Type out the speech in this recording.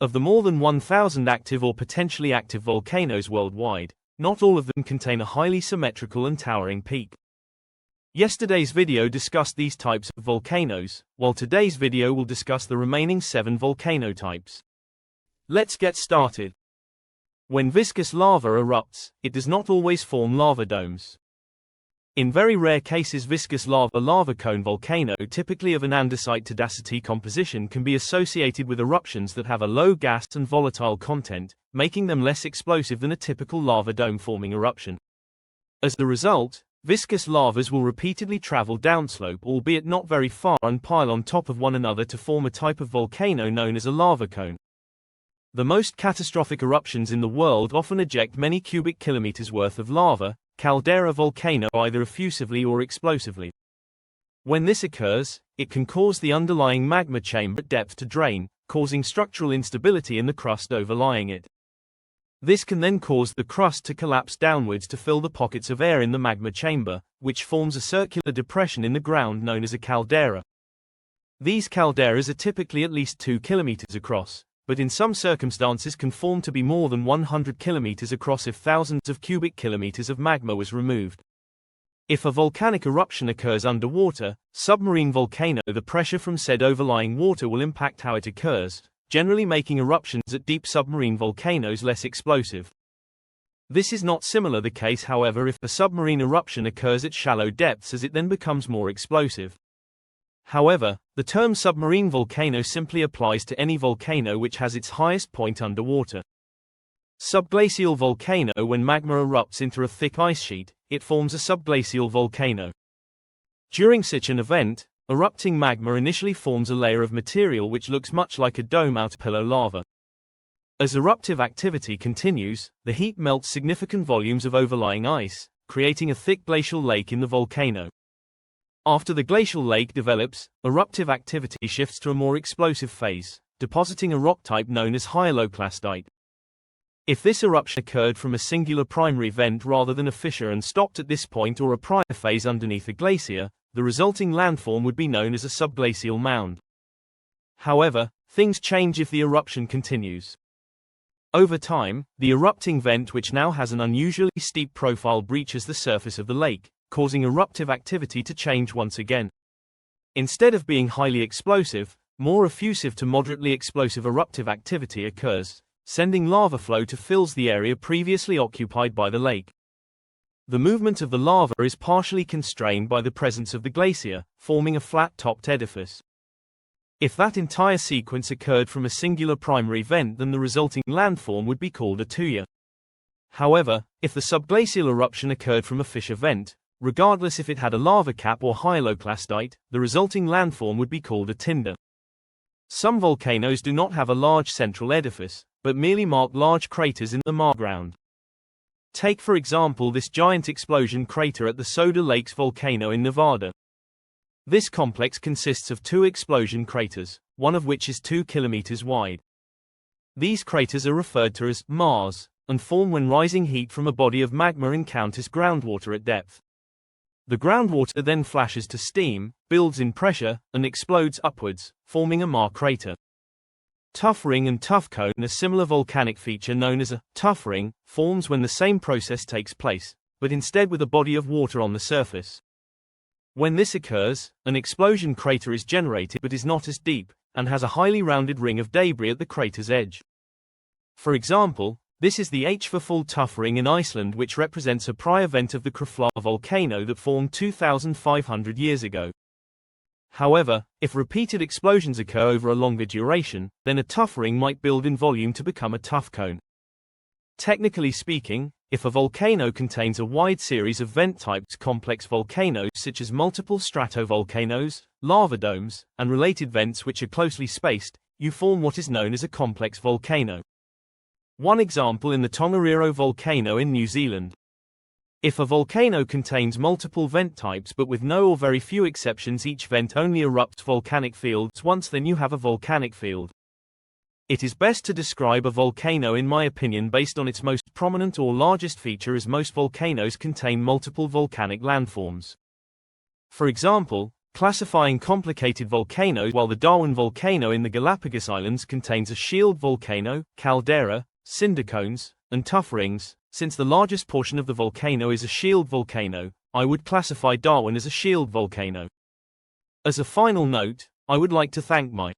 Of the more than 1,000 active or potentially active volcanoes worldwide, not all of them contain a highly symmetrical and towering peak. Yesterday's video discussed these types of volcanoes, while today's video will discuss the remaining 7 volcano types. Let's get started. When viscous lava erupts, it does not always form lava domes. In very rare cases, viscous lava cone volcano, typically of an andesite to dacite composition, can be associated with eruptions that have a low gas and volatile content, making them less explosive than a typical lava dome forming eruption. As a result, viscous lavas will repeatedly travel downslope, albeit not very far, and pile on top of one another to form a type of volcano known as a lava cone. The most catastrophic eruptions in the world often eject many cubic kilometers worth of lava, caldera volcano, either effusively or explosively. When this occurs, it can cause the underlying magma chamber at depth to drain, causing structural instability in the crust overlying it. This can then cause the crust to collapse downwards to fill the pockets of air in the magma chamber, which forms a circular depression in the ground known as a caldera. These calderas are typically at least 2 kilometers across, but in some circumstances can form to be more than 100 kilometers across if thousands of cubic kilometers of magma was removed. If a volcanic eruption occurs underwater, submarine volcano, the pressure from said overlying water will impact how it occurs, generally making eruptions at deep submarine volcanoes less explosive. This is not similar the case, however, if a submarine eruption occurs at shallow depths, as it then becomes more explosive. However, the term submarine volcano simply applies to any volcano which has its highest point underwater. Subglacial volcano: when magma erupts into a thick ice sheet, it forms a subglacial volcano. During such an event, erupting magma initially forms a layer of material which looks much like a dome out of pillow lava. As eruptive activity continues, the heat melts significant volumes of overlying ice, creating a thick glacial lake in the volcano. After the glacial lake develops, eruptive activity shifts to a more explosive phase, depositing a rock type known as hyaloclastite. If this eruption occurred from a singular primary vent rather than a fissure and stopped at this point, or a prior phase underneath a glacier, the resulting landform would be known as a subglacial mound. However, things change if the eruption continues. Over time, the erupting vent, which now has an unusually steep profile, breaches the surface of the lake, causing eruptive activity to change once again. Instead of being highly explosive, more effusive to moderately explosive eruptive activity occurs, sending lava flow to fill the area previously occupied by the lake. The movement of the lava is partially constrained by the presence of the glacier, forming a flat-topped edifice. If that entire sequence occurred from a singular primary vent, then the resulting landform would be called a tuya. However, if the subglacial eruption occurred from a fissure vent, regardless if it had a lava cap or hyaloclastite, the resulting landform would be called a tinder. Some volcanoes do not have a large central edifice, but merely mark large craters in the marground. Take for example this giant explosion crater at the Soda Lakes volcano in Nevada. This complex consists of 2 explosion craters, one of which is 2 kilometers wide. These craters are referred to as maars, and form when rising heat from a body of magma encounters groundwater at depth. The groundwater then flashes to steam, builds in pressure, and explodes upwards, forming a maar crater. Tuff ring and tuff cone, a similar volcanic feature known as a tuff ring, forms when the same process takes place, but instead with a body of water on the surface. When this occurs, an explosion crater is generated but is not as deep, and has a highly rounded ring of debris at the crater's edge. For example, this is the Hvafull tuff ring in Iceland, which represents a prior vent of the Krafla volcano that formed 2,500 years ago. However, if repeated explosions occur over a longer duration, then a tuff ring might build in volume to become a tuff cone. Technically speaking, if a volcano contains a wide series of vent-typed complex volcanoes such as multiple stratovolcanoes, lava domes, and related vents which are closely spaced, you form what is known as a complex volcano. One example in the Tongariro volcano in New Zealand. If a volcano contains multiple vent types but with no or very few exceptions, each vent only erupts volcanic fields once, then you have a volcanic field. It is best to describe a volcano, in my opinion, based on its most prominent or largest feature, as most volcanoes contain multiple volcanic landforms. For example, classifying complicated volcanoes, while the Darwin volcano in the Galapagos Islands contains a shield volcano, caldera, cinder cones, and tuff rings. Since the largest portion of the volcano is a shield volcano, I would classify Darwin as a shield volcano. As a final note, I would like to thank my